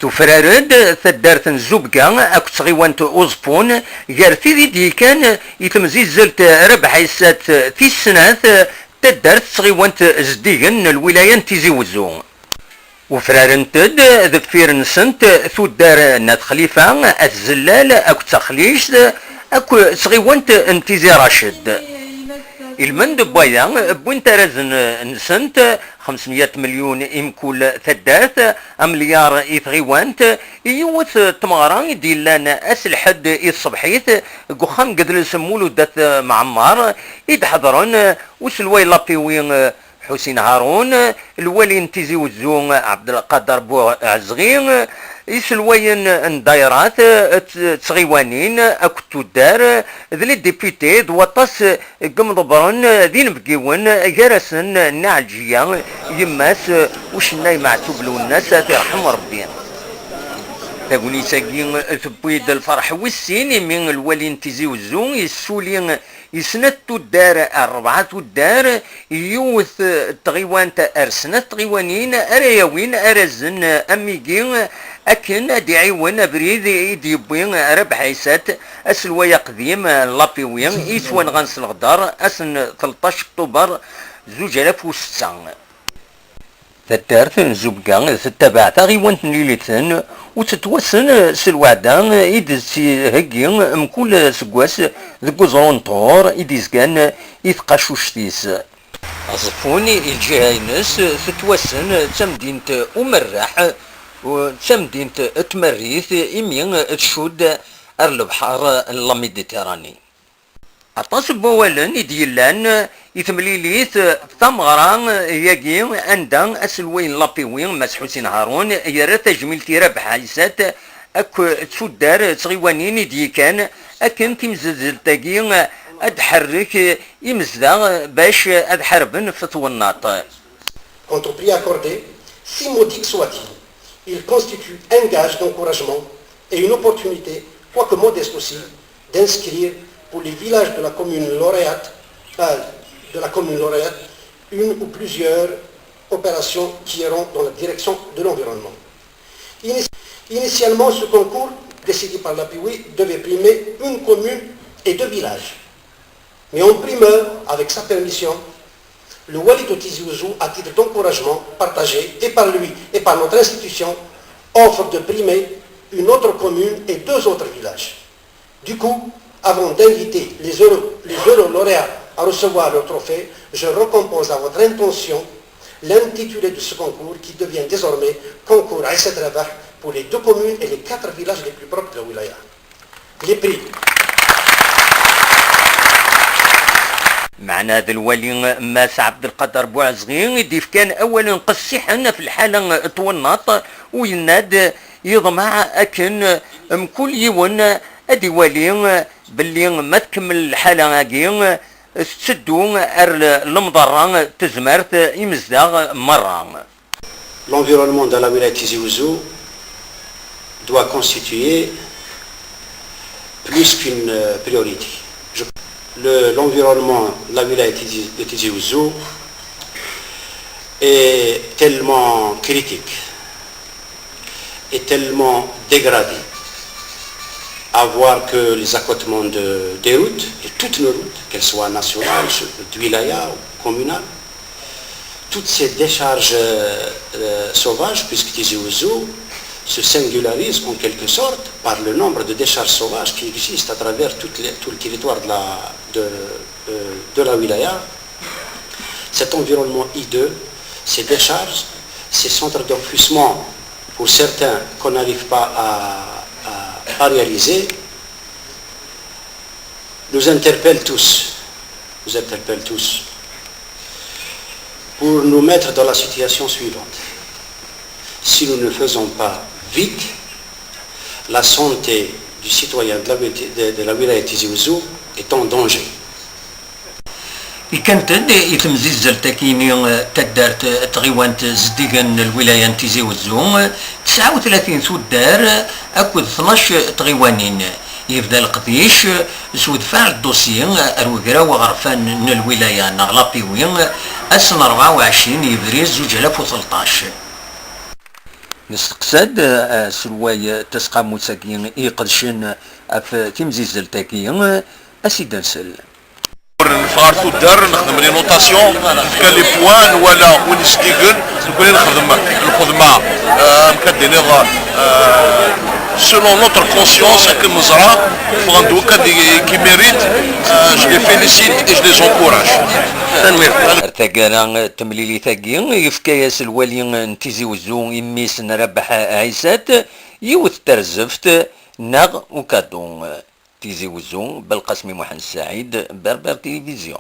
تفرارد ثدارت الزبقة أكو تغيوانت أوزبون غير دي كان يتمزيزلت ربع حيسات في السنة تدارت تغيوانت زديغن الولاية تيزي وزو وفرارنتد ذكفير نسنت ثدار نات خليفة الزلال أكو تخليش أكو تغيوانت انتيزي راشد المند بايا بوين ترزن نسنت 500 مليون إمكول ثدات أمليار إثغيوانت يوث تماران ديلان أسل حد الصبحيت قخان قدر يسمولو دات معمار يدحضرون وسلوي لابيوين حسين هارون الولي انتزي وزون عبد القادر بو عزغين يسلوين اندايرات تغيوانين اكتو الدار ذلي ديبيتي دوطاس قمضبرن ذين بقيون جرسن نعجيا يماس وشناي معتوب لو الناس ترحم ربي تقولي ساقين ثبيد الفرح والسين من الولي انتزي وزون يسولين يسنتو الدار أربعة الدار يوث تغيوان أرسنت تغيوانين أريوين أرزن أميجين أكن دعيوان بريد يديبين ربع حيسات أسلوية قديم لابيوين يسوان غنس الغدار أسن 13 أكتوبر 2006 تتارث زبقان تتبع تغيوان نيليتن وتتوسن سلوعدان إدسي هكين مكل سقواس ذكو زرونطور إديزكان إثقاشوشتيس أصفوني الجهاينس تتوسن تمدينة أمرح وتمدينة تمريث إمين تشود البحر الميديتراني عطاس بوالا يديلان يثمليليث ثمغران ياقين عندن اسلوين لابيوين ماس حسين هارون يرى تجميل تيراب حايسات اكو تسودار تغيوانين ديكان اكن تمززل تاقين ادحرك يمزدا باش ادحربن في طوناط. Quant au prix accordé, si modique soit-il, il constitue un gage d'encouragement et une opportunité, quoique modeste aussi, d'inscrire pour les villages de la commune lauréate, une ou plusieurs opérations qui iront dans la direction de l'environnement. Initialement, ce concours, décidé par la PIWI, devait primer une commune et 2 villages. Mais en primeur, avec sa permission, le Wali de Tizi Ouzou, à titre d'encouragement partagé, et par lui et par notre institution, offre de primer une autre commune et 2 autres villages. Du coup, avant d'inviter les heureux lauréats à recevoir leur trophée, je recompose à votre intention l'intitulé de ce concours qui devient désormais concours Aïssat Rabah pour les 2 communes et les 4 villages les plus propres de la wilaya. Les prix. معنا ذا الولي ماس عبد القادر بوعزغين يديف كان اولا قصيحنا في الحالة طوناط ويناد يضمع اكن مكل يون ادي ولي باللي ما تكمل الحالة هاكي تسدو المضرة تزمرت يمزداغ مرة. L'environnement de la wilaya Tizi Ouzou doit constituer plus qu'une priorité. L'environnement de la wilaya de Tizi Ouzou est tellement critique et tellement dégradé à voir que les accotements des routes, et toutes nos routes, qu'elles soient nationales, de wilaya ou communales, toutes ces décharges sauvages, puisque Tizi Ouzou se singularise en quelque sorte par le nombre de décharges sauvages qui existent à travers tout le territoire de la wilaya. Cet environnement hideux, ces décharges, ces centres d'enfouissement, pour certains qu'on n'arrive pas à réaliser, nous interpellent tous pour nous mettre dans la situation suivante. Si nous ne faisons pas vite, la santé du citoyen de la wilaya Tizi Ouzou est en danger. كانت يتمزيز تاكيني تدارت تغيوانت زديقن الولاية تيزي وزو 39 سودار اكو 12 تغيوانين يبدا القضيش سود فاعل الدوسي الوكرا وغرفان من الولاية نغلابيوين السنة 24 يبريز 2013. يستقصد سلواي تسقى موساكين يقدشن في تمزيزل تاكي أسيد نسل نفار تودر نخدم لي نوتاسيون كان لي بوان ولا وين يستيقن نكون نخدم الخدمه مكديني selon notre conscience que مزرعه فغندو كي ميريت je les félicite et je les encourage ارتقانا تمليلي ثاقي يفكاياس الوالي نتيزي وزو يميس نربح عيسات يوث ترزفت ناغ وكادون تيزي وزو بالقاسمي محمد سعيد بربر تلفزيون.